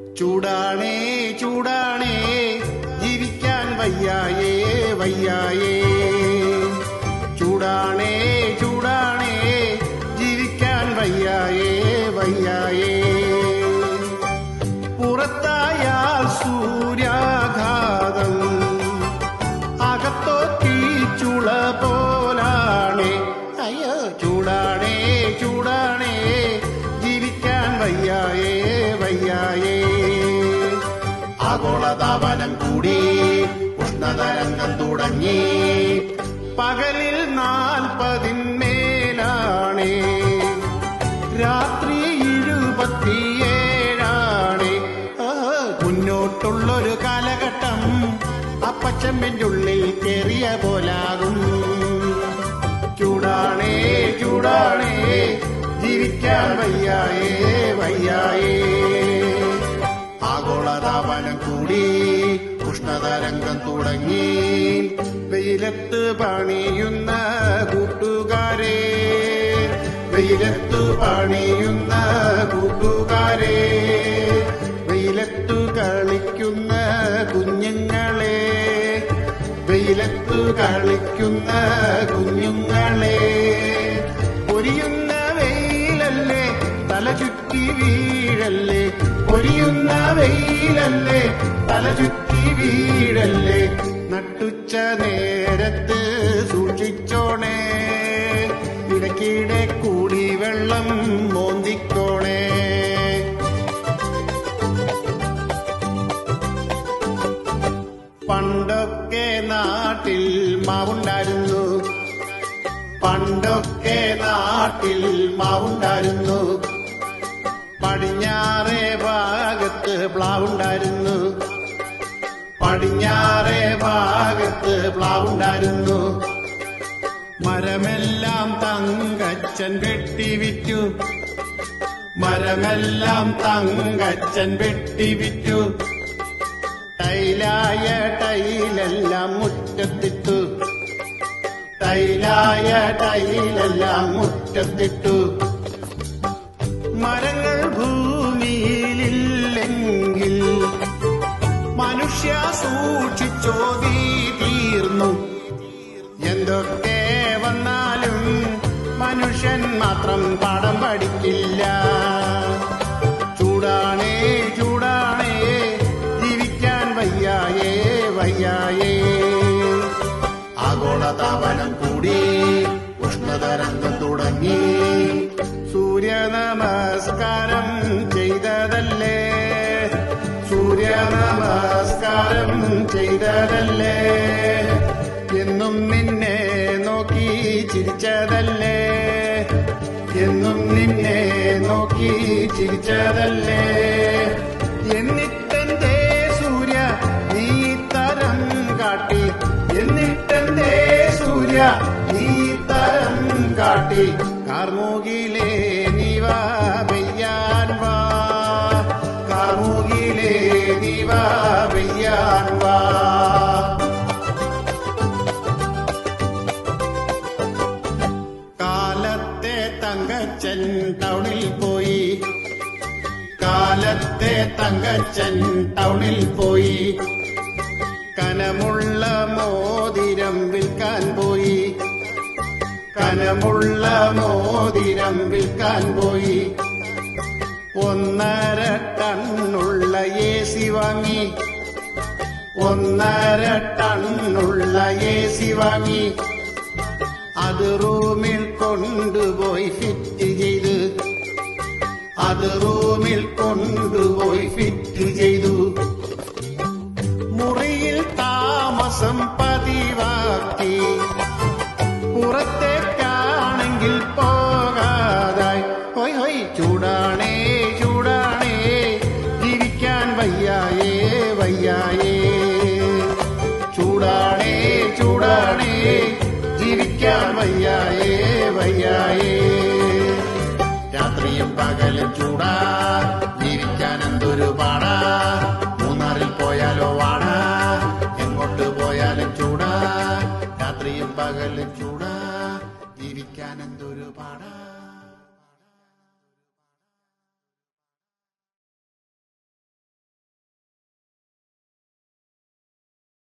ചൂടാണേ ചൂടാണേ ജീവിക്കാൻ വയ്യായേ വയ്യായേ. ചൂടാണേ ചൂടാണേ ജീവിക്കാൻ വയ്യായേ വയ്യായേ. പുറത്തായാൽ സൂര്യാഘാതം, അകത്തോ തീച്ചുള പോലാണേ. അയ്യോ ചൂടാണേ ചൂടാണേ ജീവിക്കാൻ വയ്യായേ വയ്യായേ. ആഗോളതാപനം കൂടി, ഉഷ്ണതരംഗം തുടങ്ങി, പകലിൽ 40 രാത്രി 27. മുന്നോട്ടുള്ളൊരു കാലഘട്ടം അപ്പച്ചമ്പിന്റെ ഉള്ളിൽ കേറിയ പോലാകും. ചൂടാണേ ചൂടാണേ ജീവിക്കാൻ വയ്യായേ വയ്യായേ. ആഗോളതാപനം കൂടി, ഉഷ്ണതരംഗം തുടങ്ങി, വെയിലത്ത് പണിയുന്ന കൂട്ടുകാരെ, വെയിലത്തു പണിയുന്ന കൂട്ടുകാരെ, വെയിലത്തു കളിക്കുന്ന കുഞ്ഞുങ്ങളെ, വെയിലത്തു കളിക്കുന്ന കുഞ്ഞുങ്ങളെ. പൊരിയുന്ന വെയിലല്ലേ തല ചുറ്റി വീഴല്ലേ, പൊരിയുന്ന വെയിലല്ലേ തല ചുറ്റി വീഴല്ലേ. നട്ടുച്ച നേരത്ത് സൂക്ഷിച്ചോണേ, ഇടയ്ക്കിടെ കൂടി വെള്ളം മോന്തിക്കോണേ. പണ്ടൊക്കെ നാട്ടിൽ മാവുണ്ടായിരുന്നു, പണ്ടൊക്കെ നാട്ടിൽ മാവുണ്ടായിരുന്നു. പടിഞ്ഞാറേ ഭാഗത്ത് പ്ലാവുണ്ടായിരുന്നു, പടിഞ്ഞാറേ ഭാഗത്ത് പ്ലാവുണ്ടായിരുന്നു. മരമെല്ലാം തങ്കച്ചൻ വെട്ടിവിറ്റു, മരമെല്ലാം തങ്കച്ചൻ വെട്ടിവിറ്റു. ടൈലായ ടൈലെല്ലാം മുറ്റത്തിട്ടു, ടൈലായ ടൈലെല്ലാം മുറ്റത്തിട്ടു. മരങ്ങൾ ഭൂമിയിലില്ലെങ്കിൽ മനുഷ്യ സൂക്ഷിച്ചോ നീ തീർന്നു. എന്തൊക്കെ വന്നാലും മനുഷ്യൻ മാത്രം പാഠം പഠിക്കില്ല. ചൂടാണേ ചൂടാണേ ജീവിക്കാൻ വയ്യായേ വയ്യായേ. ആഗോളതാപനം കൂടി, ഉഷ്ണതരംഗം തുടങ്ങി, സൂര്യ നമസ്കാരം ചെയ്തതല്ലേ, സൂര്യ നമസ്കാരം ചെയ്തതല്ലേ. എന്നും നിന്നെ നോക്കി ചിരിച്ചതല്ലേ, എന്നും നിന്നെ നോക്കി ചിരിച്ചതല്ലേ. എന്നിട്ടെന്തേ സൂര്യ നീ തരം കാട്ടി, എന്നിട്ടെന്തേ സൂര്യ നീ തരം കാട്ടി. കാർമുകിലേ നീ വാ പെയ്യാൻ വാ, കാർമുകിലേ നീ വാ പെയ്യാൻ വാ. കാലത്തെ തങ്കച്ചൻ ടൗണിൽ പോയി, കാലത്തെ തങ്കച്ചൻ ടൗണിൽ പോയി. കനമുള്ള മോതിരം വിൽക്കാൻ പോയി, കനമുള്ള മോതിരം വിൽക്കാൻ പോയി. 1.5 ടണ്ണുള്ള AC വാങ്ങി, 1.5 ടണ്ണുള്ള AC വാങ്ങി. അത് റൂമിൽ കൊണ്ടുപോയി ഫിറ്റ് ചെയ്ത്, അത് റൂമിൽ കൊണ്ടുപോയി ഫിറ്റ് ചെയ്തു. മുറിയിൽ താമസം പതിവാക്കി, പുറത്തേക്കാണെങ്കിൽ പോകാതായി. ഹൊയ് ഹൊയ് ചൂടാണേ ചൂടാണേ ജീവിക്കാൻ വയ്യായേ വയ്യായേ. ചൂടാണേ ചൂടാണേ ജീവിക്കാൻ വയ്യായേ വയ്യായേ. രാത്രിയും പകലും ചൂടാ, ജീവിക്കാൻ എന്തൊരു പാടാ. മൂന്നാറിൽ പോയാലോ വാടാ, എങ്ങോട്ട് പോയാലും ചൂടാ. രാത്രിയും പകലും ചൂടാ, ജീവിക്കാൻ എന്തൊരു പാടാ.